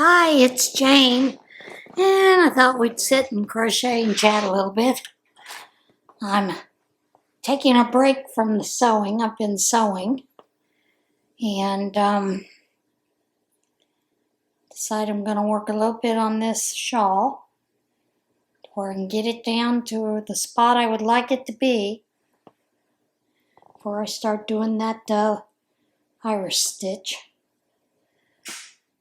Hi, it's Jane, and I thought we'd sit and crochet and chat a little bit. I'm taking a break from the sewing. I've been sewing, and decided I'm going to work a little bit on this shawl where I can get it down to the spot I would like it to be before I start doing that iris stitch.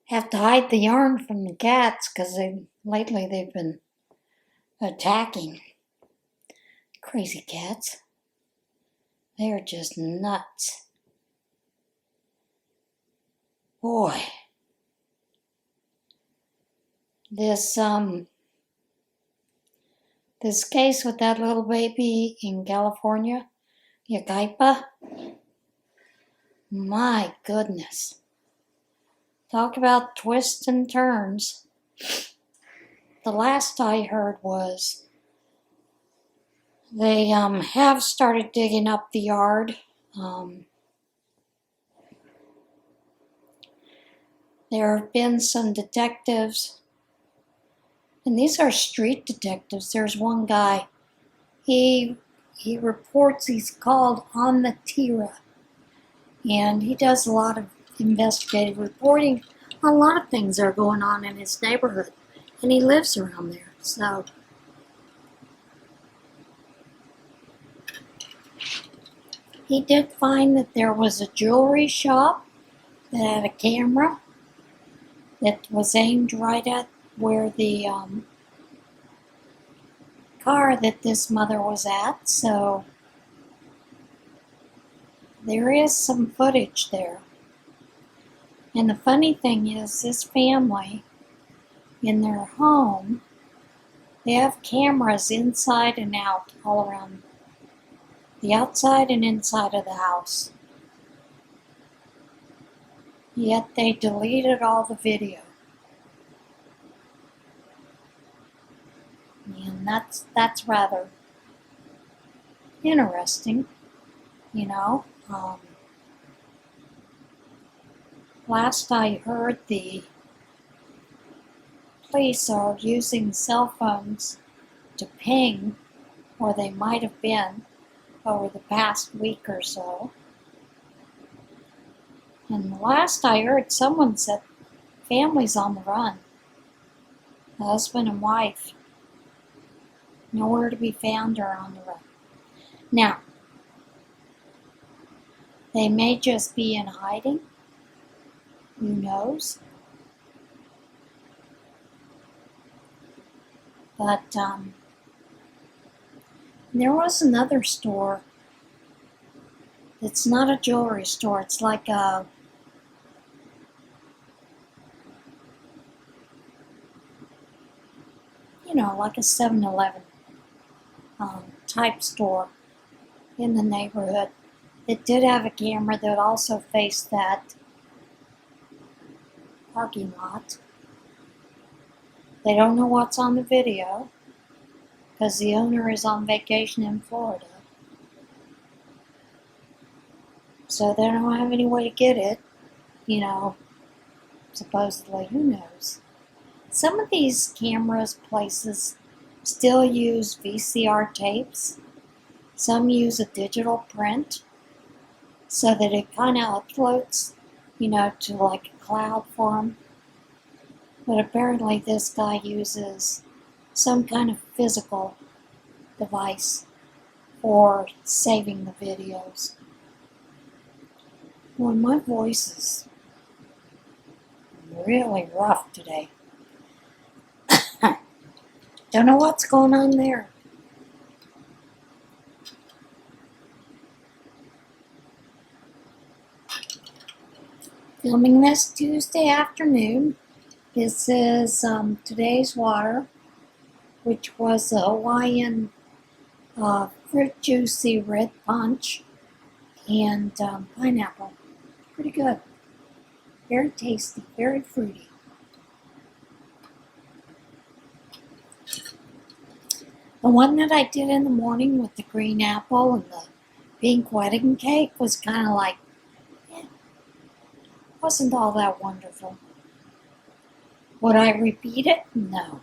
Have to hide the yarn from the cats because lately they've been attacking. Crazy cats. They are just nuts. Boy. This case with that little baby in California, Yakaipa. My goodness. Talk about twists and turns. The last I heard was they have started digging up the yard. There have been some detectives, and these are street detectives. There's one guy, he reports, he's called on the Tira, and he does a lot of investigative reporting on a lot of things that are going on in his neighborhood, and he lives around there. So he did find that there was a jewelry shop that had a camera that was aimed right at where the car that this mother was at. So there is some footage there. And the funny thing is, this family, in their home, they have cameras inside and out all around the outside and inside of the house. Yet they deleted all the video. And that's rather interesting, you know. Last I heard, the police are using cell phones to ping, or they might have been, over the past week or so. And the last I heard, someone said family's on the run. The husband and wife, nowhere to be found or on the run. Now, they may just be in hiding. Who knows? But there was another store. It's not a jewelry store. It's like a like a 7-Eleven type store in the neighborhood. It did have a camera that also faced that parking lot. They don't know what's on the video because the owner is on vacation in Florida. So they don't have any way to get it, supposedly. Who knows? Some of these cameras places still use VCR tapes. Some use a digital print so that it kind of uploads, to like a cloud form. But apparently this guy uses some kind of physical device for saving the videos. Well, my voice is really rough today. Don't know what's going on there. Filming this Tuesday afternoon. This is today's water, which was a Hawaiian fruit juicy red punch and pineapple. Pretty good. Very tasty, very fruity. The one that I did in the morning with the green apple and the pink wedding cake was kind of like, wasn't all that wonderful. Would I repeat it? No.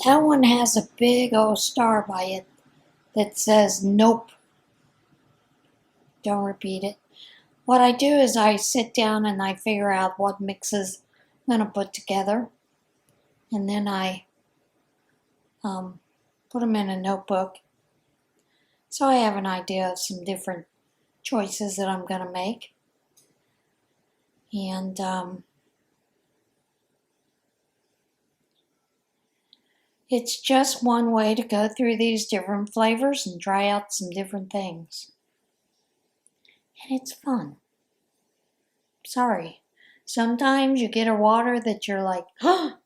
That one has a big old star by it that says nope. Don't repeat it. What I do is I sit down and I figure out what mixes I'm going to put together. And then I put them in a notebook. So I have an idea of some different choices that I'm going to make. And it's just one way to go through these different flavors and try out some different things. And it's fun. Sorry. Sometimes you get a water that you're like, oh,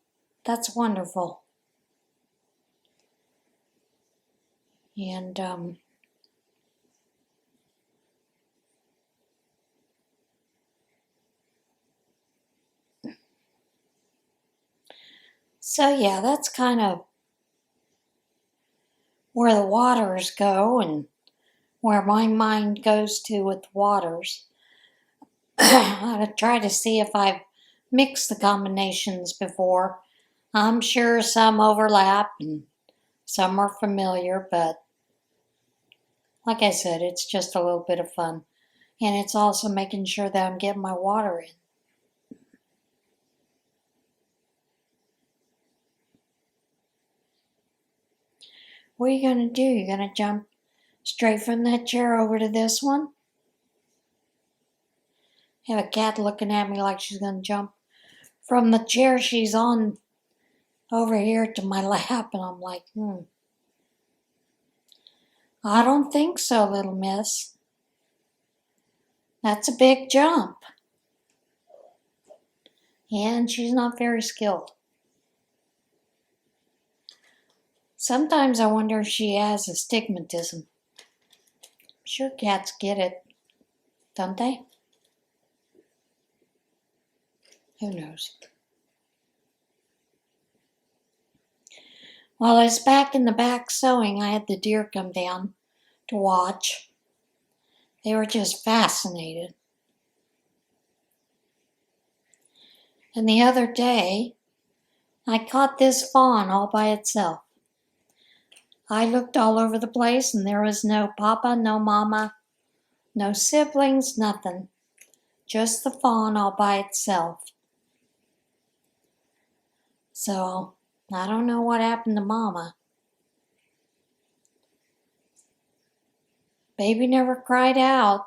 that's wonderful. And so yeah, that's kind of where the waters go and where my mind goes to with the waters. I try to see if I've mixed the combinations before. I'm sure some overlap and some are familiar, but like I said, it's just a little bit of fun. And it's also making sure that I'm getting my water in. What are you going to do? You're going to jump straight from that chair over to this one? I have a cat looking at me like she's going to jump from the chair she's on over here to my lap, and I'm like, I don't think so, little miss. That's a big jump. And she's not very skilled. Sometimes I wonder if she has astigmatism. I'm sure cats get it, don't they? Who knows? While I was back in the back sewing, I had the deer come down to watch. They were just fascinated. And the other day, I caught this fawn all by itself. I looked all over the place and there was no papa, no mama, no siblings, nothing. Just the fawn all by itself. So, I don't know what happened to mama. Baby never cried out.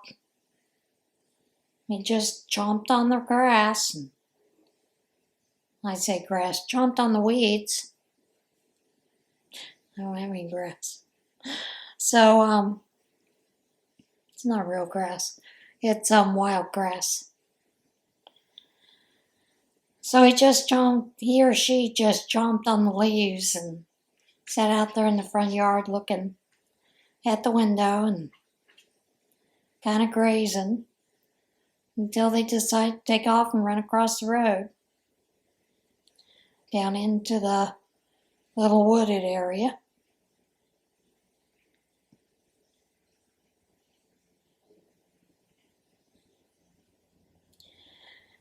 He just chomped on the grass. And I say grass, chomped on the weeds. I don't have any grass. So, it's not real grass. It's wild grass. So he or she just chomped on the leaves and sat out there in the front yard looking at the window and kind of grazing until they decided to take off and run across the road down into the little wooded area.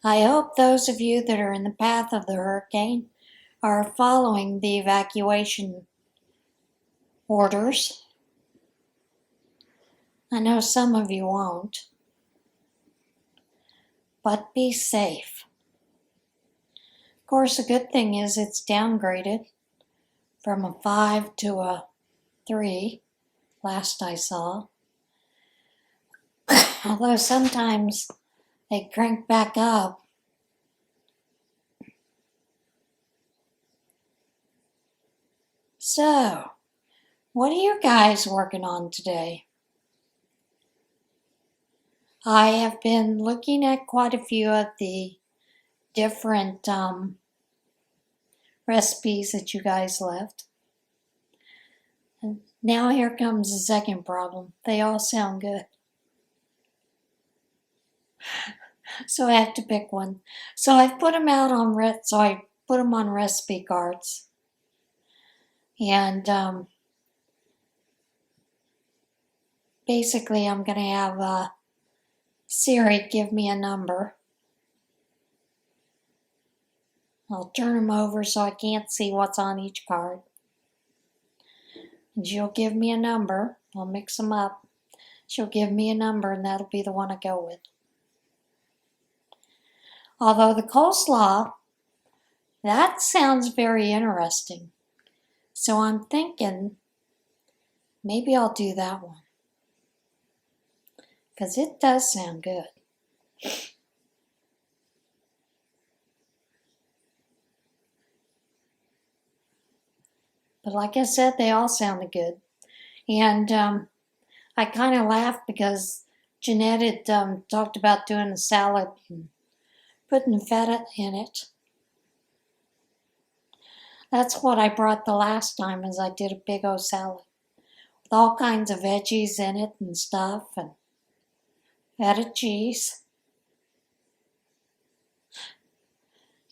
I hope those of you that are in the path of the hurricane are following the evacuation orders. I know some of you won't, but be safe. Of course, the good thing is it's downgraded from a 5 to a 3, last I saw. Although sometimes they crank back up. So, what are you guys working on today? I have been looking at quite a few of the different recipes that you guys left. And now here comes the second problem. They all sound good. So I have to pick one. So I've put them out on I put them on recipe cards. And basically I'm going to have Siri, give me a number. I'll turn them over so I can't see what's on each card. And she'll give me a number. I'll mix them up. She'll give me a number, and that'll be the one I go with. Although the coleslaw, that sounds very interesting. So I'm thinking maybe I'll do that one, because it does sound good. But like I said, they all sounded good. And I kind of laughed because Jeanette had talked about doing a salad and putting feta in it. That's what I brought the last time, is I did a big old salad with all kinds of veggies in it and stuff, and feta cheese,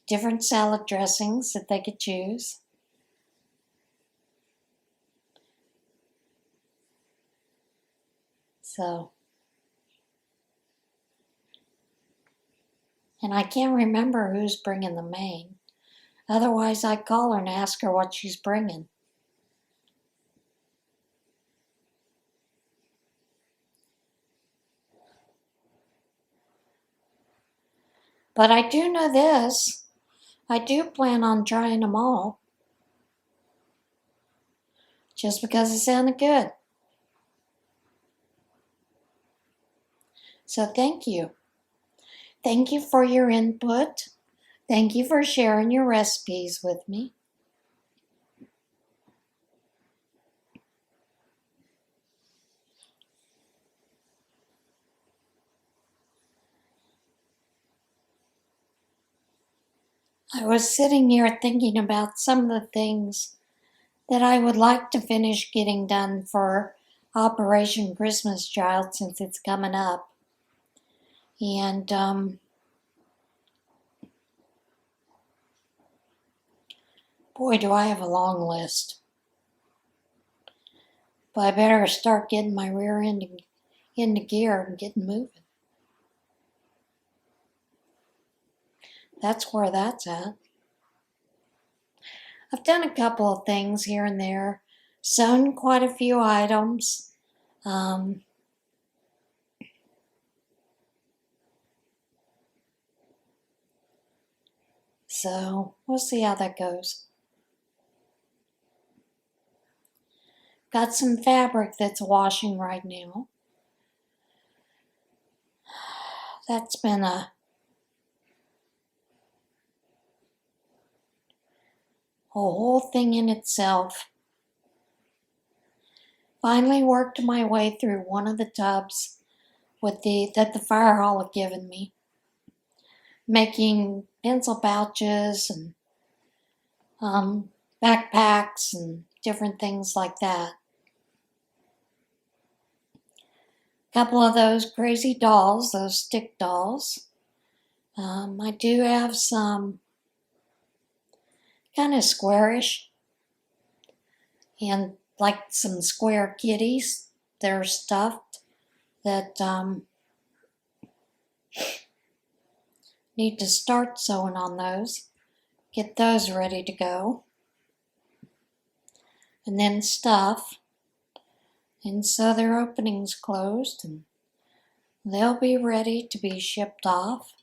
different salad dressings that they could choose. So, and I can't remember who's bringing the main. Otherwise, I'd call her and ask her what she's bringing. But I do know this. I do plan on trying them all. Just because it sounded good. So thank you. Thank you for your input. Thank you for sharing your recipes with me. I was sitting here thinking about some of the things that I would like to finish getting done for Operation Christmas Child, since it's coming up. And boy, do I have a long list. But I better start getting my rear end into gear and getting moving. That's where that's at. I've done a couple of things here and there, sewn quite a few items. So we'll see how that goes. Got some fabric that's washing right now. That's been a whole thing in itself. Finally worked my way through one of the tubs that the fire hall had given me, making pencil pouches and backpacks and different things like that. A couple of those crazy dolls, those stick dolls. I do have some kind of squarish and like some square kitties. They're stuffed that need to start sewing on those. Get those ready to go. And then stuff. And so their opening's closed and they'll be ready to be shipped off.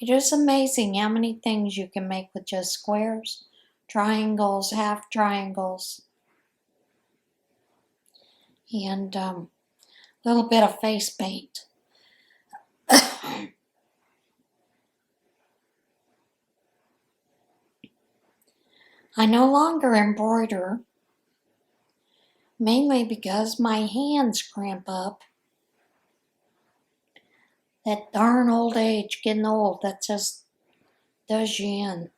It is amazing how many things you can make with just squares, triangles, half triangles, and a little bit of face paint. I no longer embroider, mainly because my hands cramp up. That darn old age, getting old, that just does you in.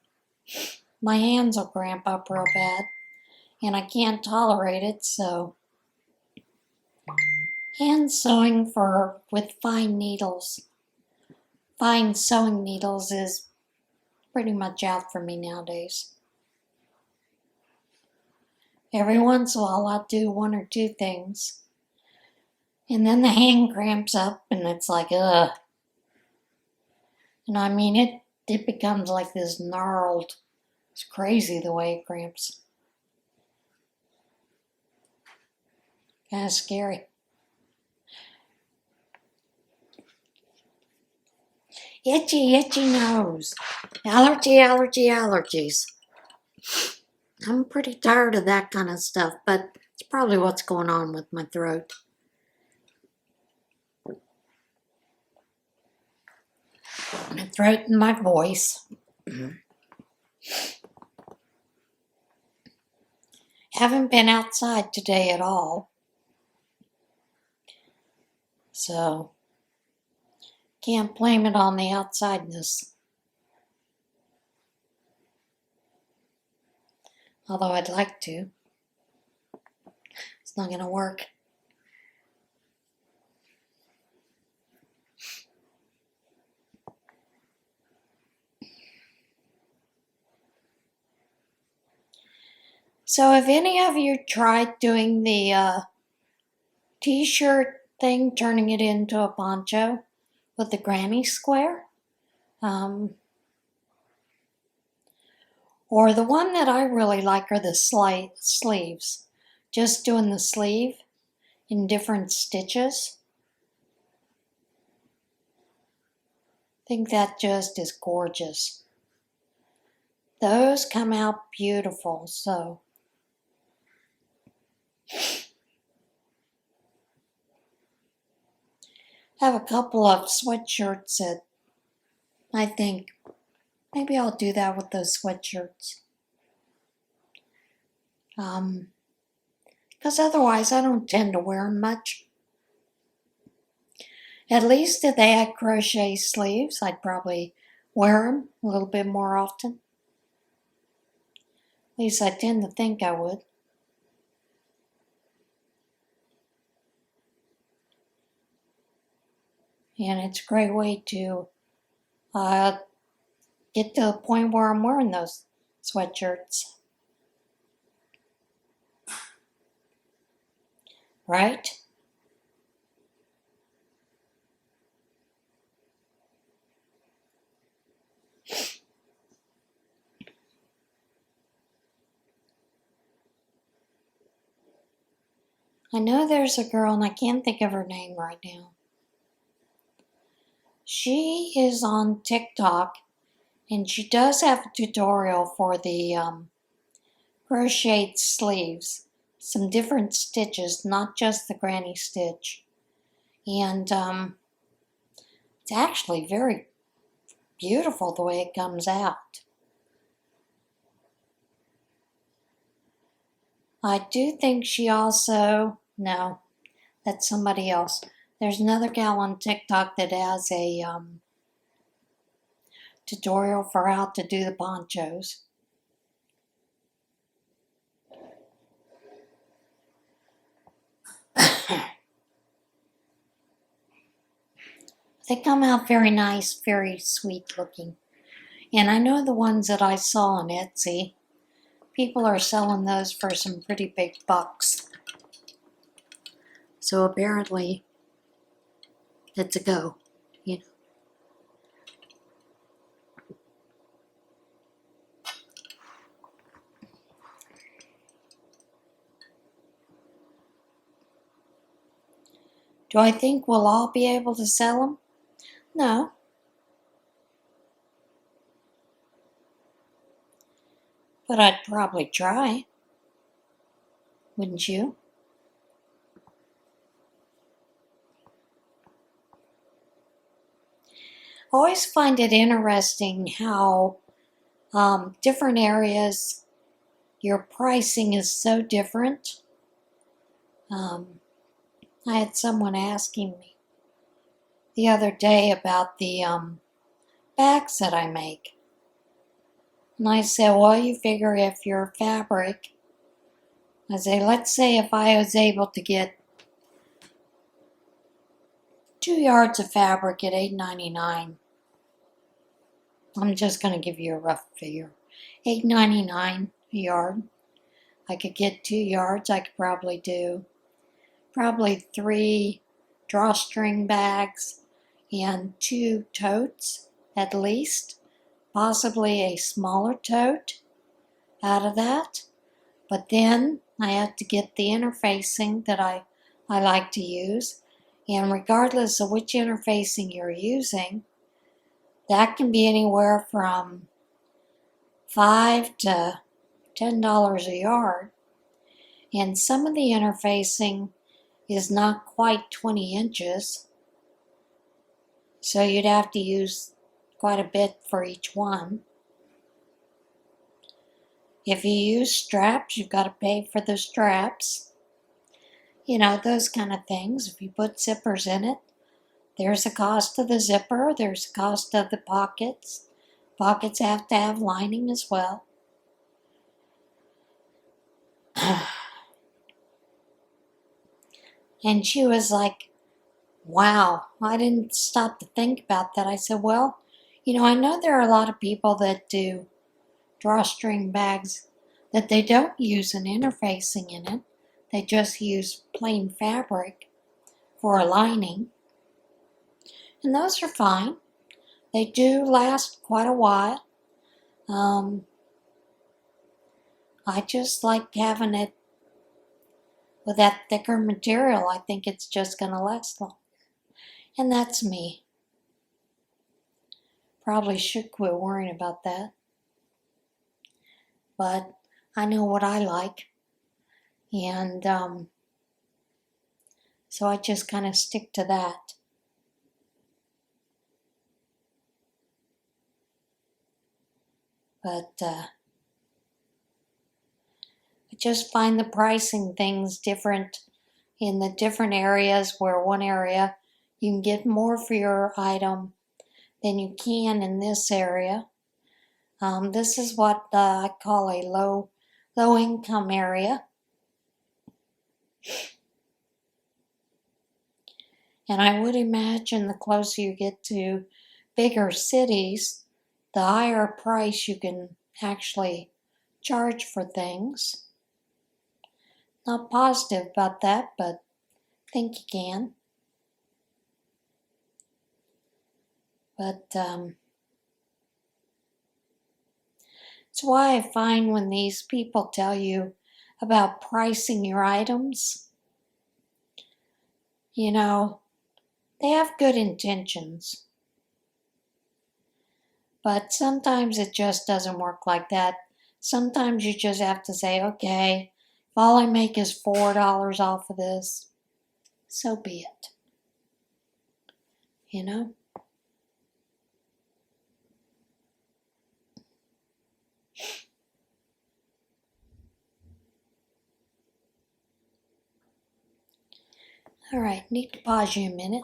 My hands will cramp up real bad, and I can't tolerate it, so hand sewing with fine needles. Fine sewing needles is pretty much out for me nowadays. Every once in a while I'll do one or two things. And then the hand cramps up and it's like, ugh. And I mean, it becomes like this gnarled. It's crazy the way it cramps. Kind of scary. Itchy, itchy nose. Allergies. I'm pretty tired of that kind of stuff, but it's probably what's going on with my throat. My throat and my voice. Haven't been outside today at all. So, can't blame it on the outsideness. Although I'd like to. It's not going to work. So have any of you tried doing the t-shirt thing, turning it into a poncho with the granny square? Or the one that I really like are the sleeves. Just doing the sleeve in different stitches. I think that just is gorgeous. Those come out beautiful, so. I have a couple of sweatshirts that I think maybe I'll do that with those sweatshirts. Because otherwise I don't tend to wear them much. At least if they had crochet sleeves, I'd probably wear them a little bit more often. At least I tend to think I would. And it's a great way to get to the point where I'm wearing those sweatshirts. Right? I know there's a girl, and I can't think of her name right now. She is on TikTok, and she does have a tutorial for the crocheted sleeves. Some different stitches, not just the granny stitch. And it's actually very beautiful the way it comes out. I do think she also, no, that's somebody else. There's another gal on TikTok that has a tutorial for how to do the ponchos. They come out very nice, very sweet looking. And I know the ones that I saw on Etsy, people are selling those for some pretty big bucks. So apparently, it's a go, you know. Do I think we'll all be able to sell them? No. But I'd probably try. Wouldn't you? I always find it interesting how different areas, your pricing is so different. I had someone asking me the other day about the bags that I make. And I said, well, you figure if your fabric, I say, let's say if I was able to get 2 yards of fabric at $8.99. I'm just going to give you a rough figure. $8.99 a yard. I could get 2 yards. I could probably do 3 drawstring bags and 2 totes at least, possibly a smaller tote out of that. But then I have to get the interfacing that I like to use. And regardless of which interfacing you're using, that can be anywhere from $5 to $10 a yard. And some of the interfacing is not quite 20 inches. So you'd have to use quite a bit for each one. If you use straps, you've got to pay for the straps. You know, those kind of things. If you put zippers in it, there's a cost of the zipper, there's a cost of the pockets. Pockets have to have lining as well. And she was like, wow, I didn't stop to think about that. I said, well, you know, I know there are a lot of people that do drawstring bags that they don't use an interfacing in it. They just use plain fabric for a lining. And those are fine. They do last quite a while. I just like having it with that thicker material. I think it's just going to last long. And that's me. Probably should quit worrying about that. But I know what I like. And so I just kind of stick to that. But I just find the pricing things different in the different areas, where one area you can get more for your item than you can in this area. This is what I call a low income area. And I would imagine the closer you get to bigger cities, the higher price you can actually charge for things. Not positive about that, but think you can. But it's why I find when these people tell you about pricing your items, you know, they have good intentions. But sometimes it just doesn't work like that. Sometimes you just have to say, okay, if all I make is $4 off of this, so be it. You know? All right, need to pause you a minute.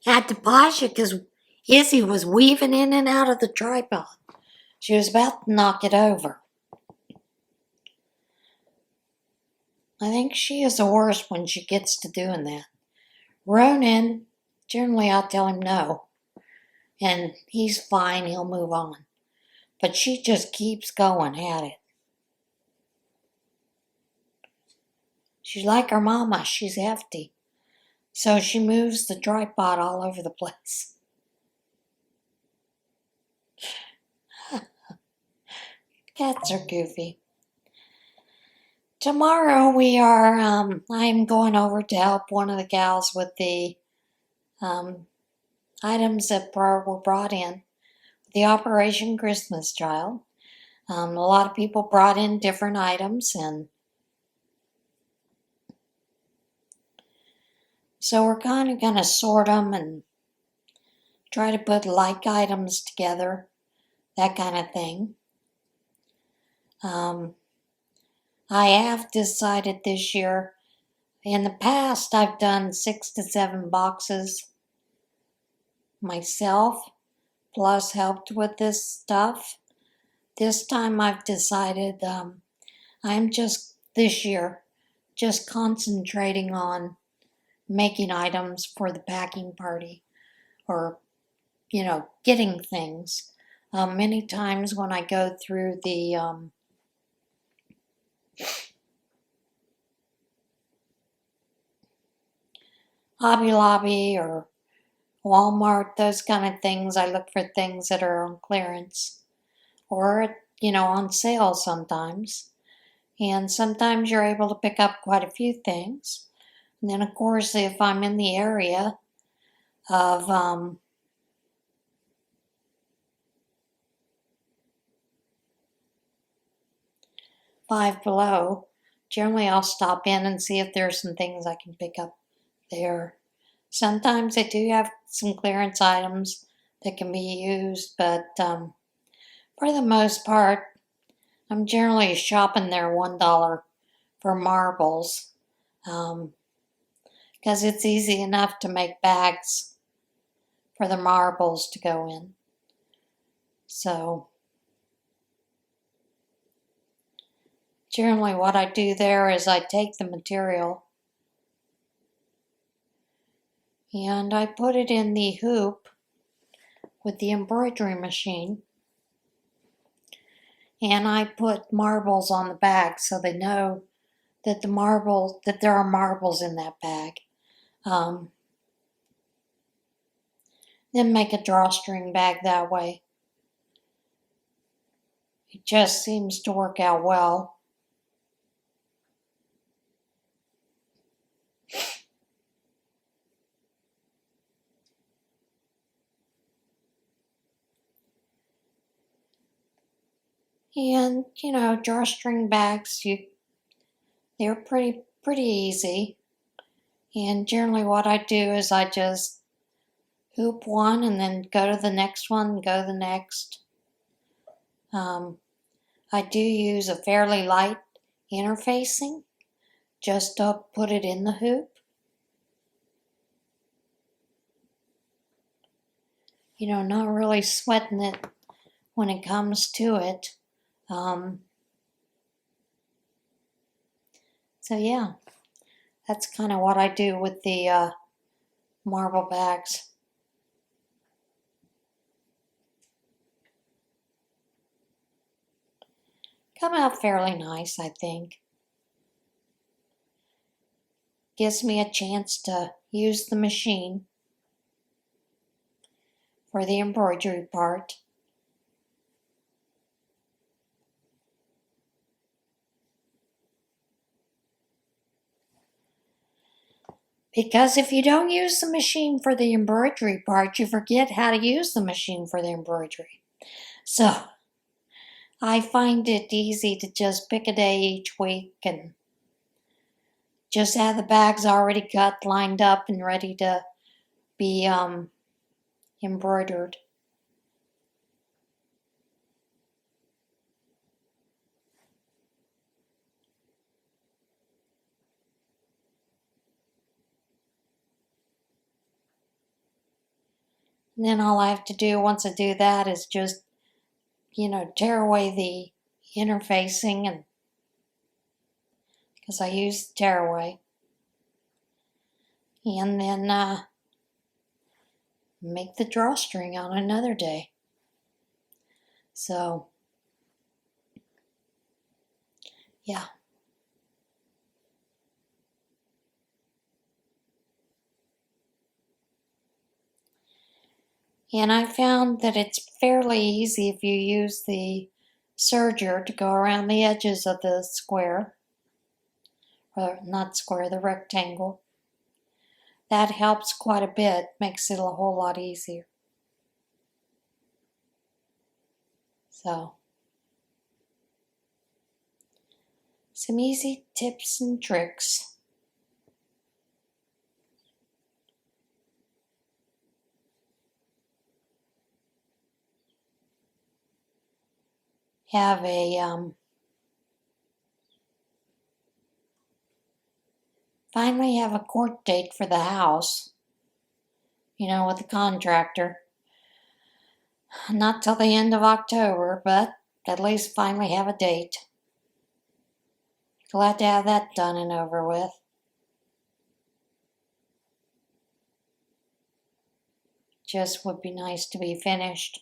Had to pause you because Izzy was weaving in and out of the tripod. She was about to knock it over. I think she is the worst when she gets to doing that. Ronan, generally I'll tell him no, and he's fine, he'll move on. But she just keeps going at it. She's like her mama, she's hefty. So she moves the tripod all over the place. Cats are goofy. Tomorrow I'm going over to help one of the gals with the items that were brought in. The Operation Christmas Child. A lot of people brought in different items, and so we're kind of going to sort them and try to put like items together, that kind of thing. I have decided this year, in the past I've done 6 to 7 boxes myself, plus helped with this stuff. This time I've decided I'm just, this year, just concentrating on making items for the packing party, or, you know, getting things. Many times when I go through the Hobby Lobby or Walmart, those kind of things. I look for things that are on clearance or, on sale sometimes. And sometimes you're able to pick up quite a few things. And then, of course, if I'm in the area of Five Below, generally I'll stop in and see if there's some things I can pick up there. Sometimes they do have some clearance items that can be used, but for the most part, I'm generally shopping there $1 for marbles because it's easy enough to make bags for the marbles to go in. So generally what I do there is I take the material and I put it in the hoop with the embroidery machine, and I put marbles on the bag so they know that there are marbles in that bag. Then make a drawstring bag that way. It just seems to work out well. And drawstring bags, they're pretty easy. And generally what I do is I just hoop one and then go to the next one, go to the next. I do use a fairly light interfacing just to put it in the hoop. Not really sweating it when it comes to it. So yeah, that's kind of what I do with the marble bags. Come out fairly nice, I think. Gives me a chance to use the machine for the embroidery part. Because if you don't use the machine for the embroidery part, you forget how to use the machine for the embroidery. So I find it easy to just pick a day each week and just have the bags already cut, lined up, and ready to be embroidered. And then all I have to do once I do that is just, tear away the interfacing, and because I use the tear away. And then make the drawstring on another day. So, yeah. And I found that it's fairly easy if you use the serger to go around the edges of the square, or not square, the rectangle. That helps quite a bit, makes it a whole lot easier. So, some easy tips and tricks. Have a finally have a court date for the house, with the contractor. Not till the end of October, but at least finally have a date. Glad to have that done and over with. Just would be nice to be finished.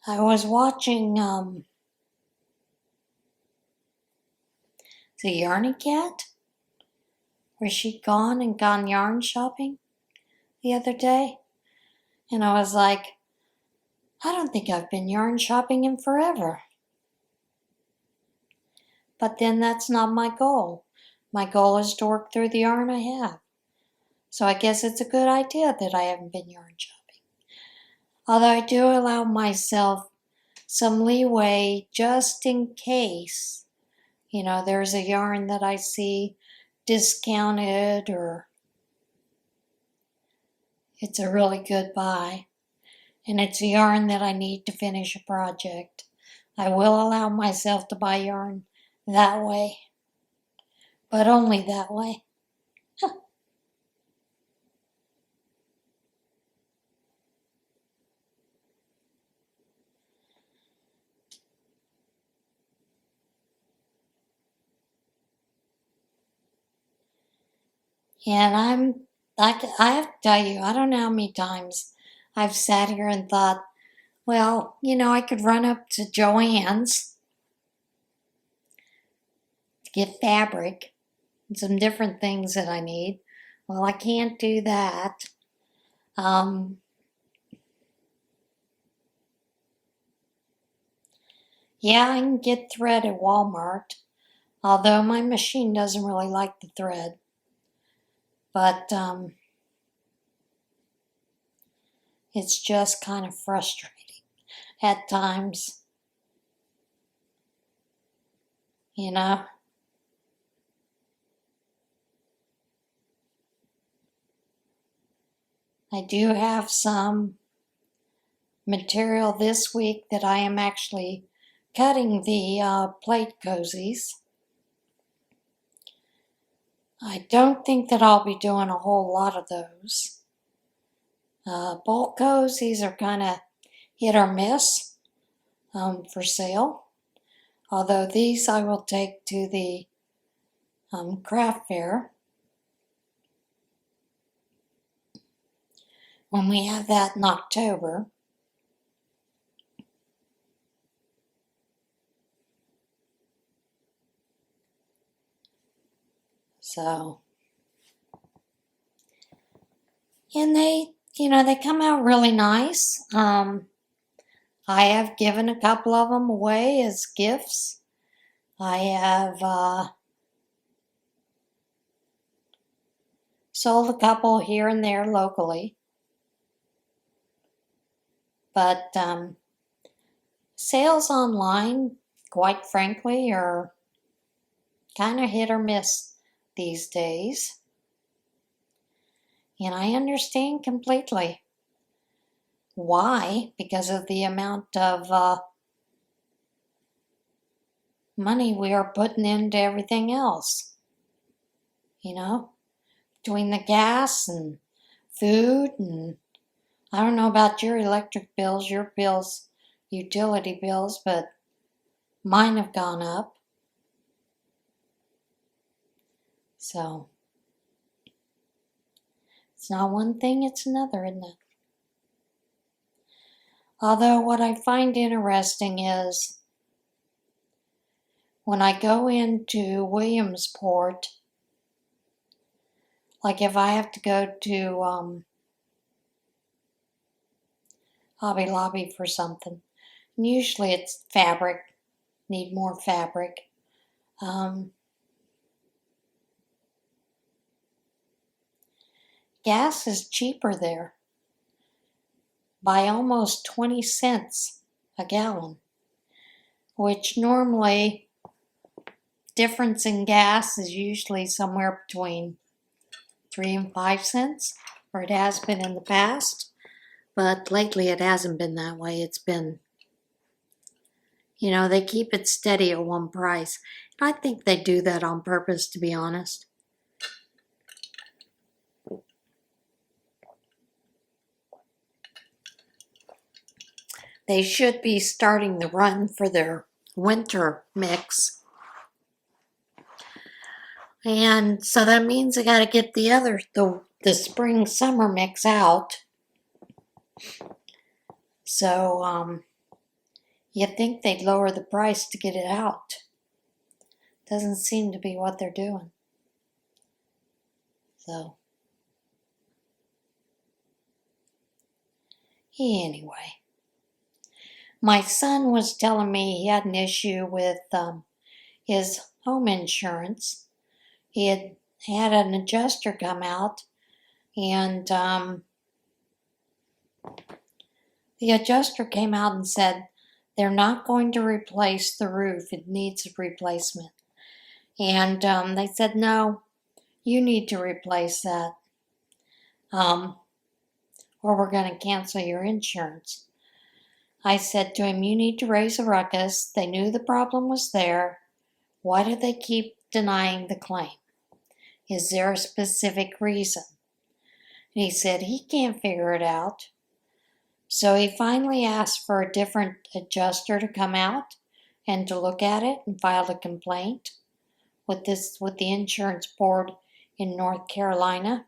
I was watching the Yarny Cat, where she'd gone yarn shopping the other day. And I was like, I don't think I've been yarn shopping in forever. But then that's not my goal. My goal is to work through the yarn I have. So I guess it's a good idea that I haven't been yarn shopping. Although I do allow myself some leeway just in case, there's a yarn that I see discounted or it's a really good buy and it's a yarn that I need to finish a project. I will allow myself to buy yarn that way, but only that way. And I have to tell you, I don't know how many times I've sat here and thought, well, I could run up to Joann's to get fabric and some different things that I need. Well, I can't do that. Yeah, I can get thread at Walmart, although my machine doesn't really like the thread. But it's just kind of frustrating at times. I do have some material this week that I am actually cutting the plate cozies. I don't think that I'll be doing a whole lot of those. Bulk cozies are kind of hit or miss for sale. Although these I will take to the craft fair when we have that in October. So, and they come out really nice. I have given a couple of them away as gifts. I have sold a couple here and there locally. But sales online, quite frankly, are kind of hit or miss these days. And I understand completely why, because of the amount of money we are putting into everything else. Between the gas and food, and I don't know about your electric bills, utility bills, but mine have gone up. So it's not one thing, it's another, isn't it? Although what I find interesting is when I go into Williamsport, like if I have to go to Hobby Lobby for something, and usually it's fabric, need more fabric. Gas is cheaper there by almost 20 cents a gallon, which normally difference in gas is usually somewhere between 3 and 5 cents, or it has been in the past, but lately it hasn't been that way. It's been, they keep it steady at one price. And I think they do that on purpose, to be honest. They should be starting the run for their winter mix. And so that means I got to get the spring summer mix out. So You'd think they'd lower the price to get it out. Doesn't seem to be what they're doing. So, anyway. My son was telling me he had an issue with his home insurance. He had an adjuster come out, and the adjuster came out and said they're not going to replace the roof. It needs a replacement. And they said, no, you need to replace that, or we're going to cancel your insurance. I said to him, you need to raise a ruckus. They knew the problem was there. Why do they keep denying the claim? Is there a specific reason? And he said he can't figure it out. So he finally asked for a different adjuster to come out and to look at it and filed a complaint with the insurance board in North Carolina.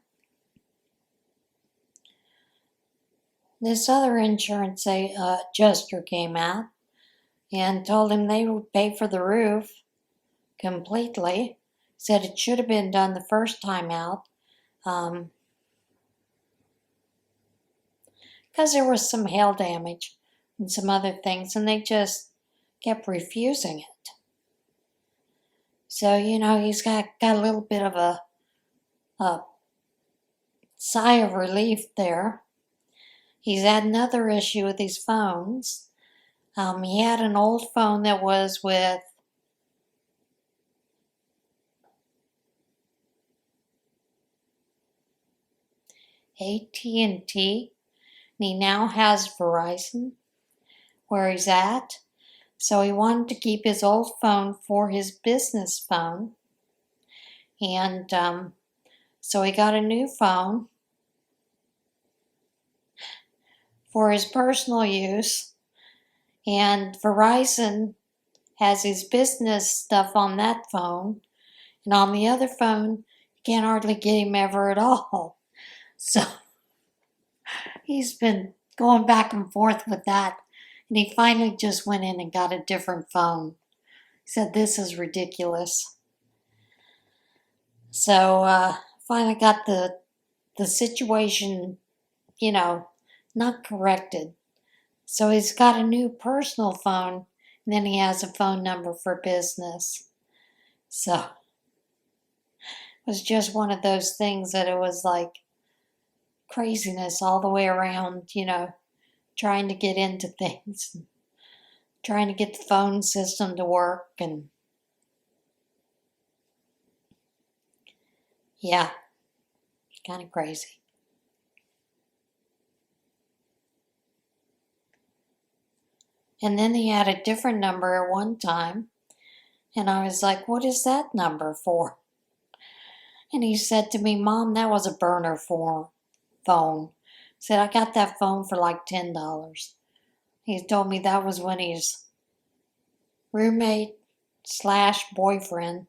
This other insurance adjuster came out and told him they would pay for the roof completely. Said it should have been done the first time out because there was some hail damage and some other things, and they just kept refusing it. So, he's got a little bit of a sigh of relief there. He's had another issue with his phones. He had an old phone that was with AT&T, and he now has Verizon where he's at. So he wanted to keep his old phone for his business phone. And so he got a new phone for his personal use. And Verizon has his business stuff on that phone. And on the other phone, you can't hardly get him ever at all. So he's been going back and forth with that. And he finally just went in and got a different phone. He said, this is ridiculous. So finally got the situation, not corrected. So he's got a new personal phone, and then he has a phone number for business. So it was just one of those things that it was like craziness all the way around, trying to get into things, trying to get the phone system to work, and yeah, kind of crazy. And then he had a different number at one time, and I was like, what is that number for? And he said to me, Mom, that was a burner phone. He said, I got that phone for like $10. He told me that was when his roommate/boyfriend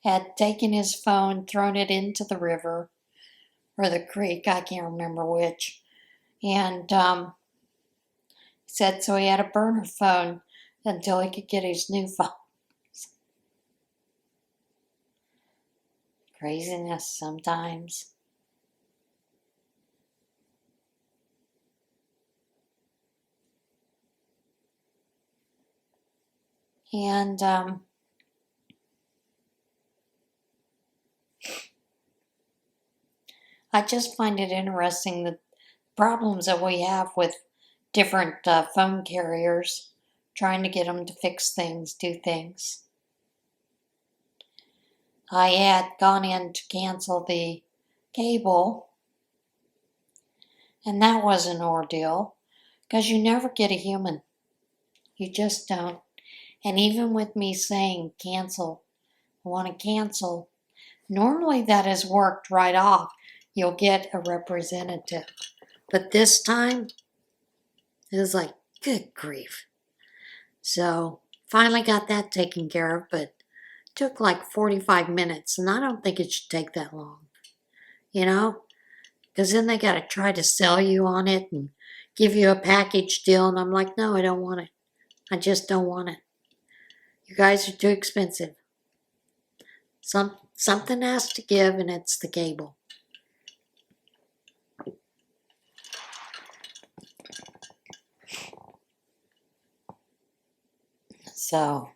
had taken his phone, thrown it into the river or the creek, I can't remember which. And he said so he had a burner phone until he could get his new phone. Craziness sometimes. And I just find it interesting the problems that we have with different phone carriers, trying to get them to fix things, do things. I had gone in to cancel the cable, and that was an ordeal because you never get a human. You just don't. And even with me saying cancel, I want to cancel, normally that has worked right off. You'll get a representative. But this time, it was like, good grief. So finally got that taken care of, but took like 45 minutes, and I don't think it should take that long, because then they got to try to sell you on it and give you a package deal, and I'm like, no, I don't want it. I just don't want it. You guys are too expensive. Something has to give, and it's the cable. So,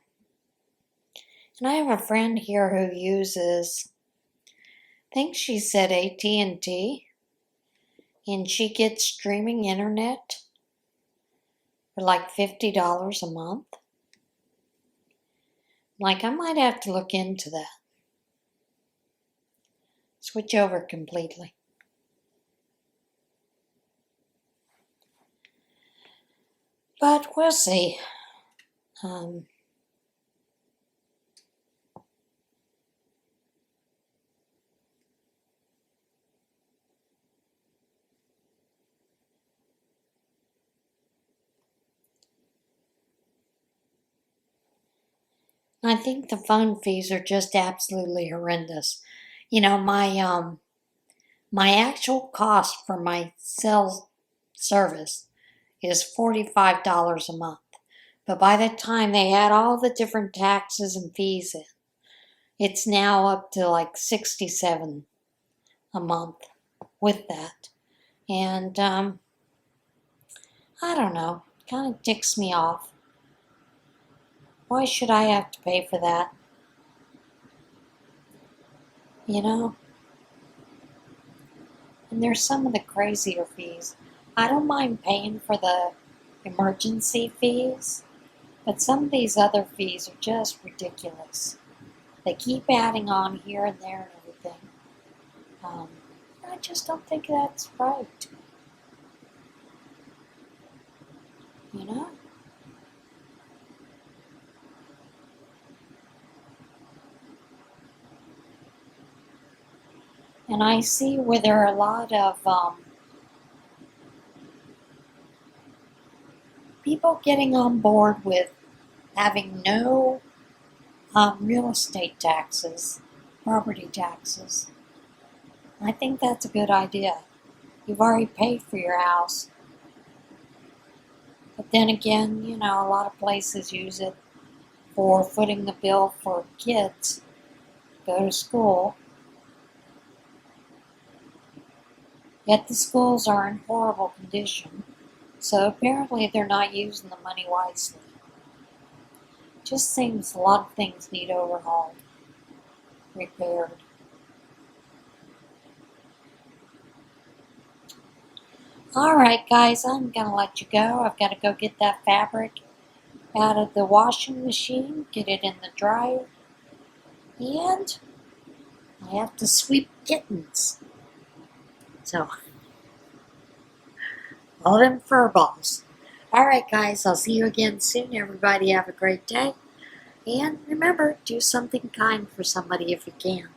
and I have a friend here who uses, I think she said AT&T, and she gets streaming internet for like $50 a month. Like, I might have to look into that. Switch over completely. But we'll see. I think the phone fees are just absolutely horrendous. You know, my actual cost for my cell service is $45 a month. But by the time they add all the different taxes and fees in, it's now up to like $67 a month with that. And I don't know, kind of ticks me off. Why should I have to pay for that? You know? And there's some of the crazier fees. I don't mind paying for the emergency fees, but some of these other fees are just ridiculous. They keep adding on here and there and everything. I just don't think that's right. You know? And I see where there are a lot of people getting on board with having no real estate taxes, property taxes. I think that's a good idea. You've already paid for your house. But then again, you know, a lot of places use it for footing the bill for kids to go to school. Yet the schools are in horrible condition, so apparently they're not using the money wisely. Just seems a lot of things need overhauled, repaired. Alright guys, I'm going to let you go. I've got to go get that fabric out of the washing machine, get it in the dryer, and I have to sweep kittens. So, all them fur balls. Alright guys, I'll see you again soon. Everybody have a great day. And remember, do something kind for somebody if you can.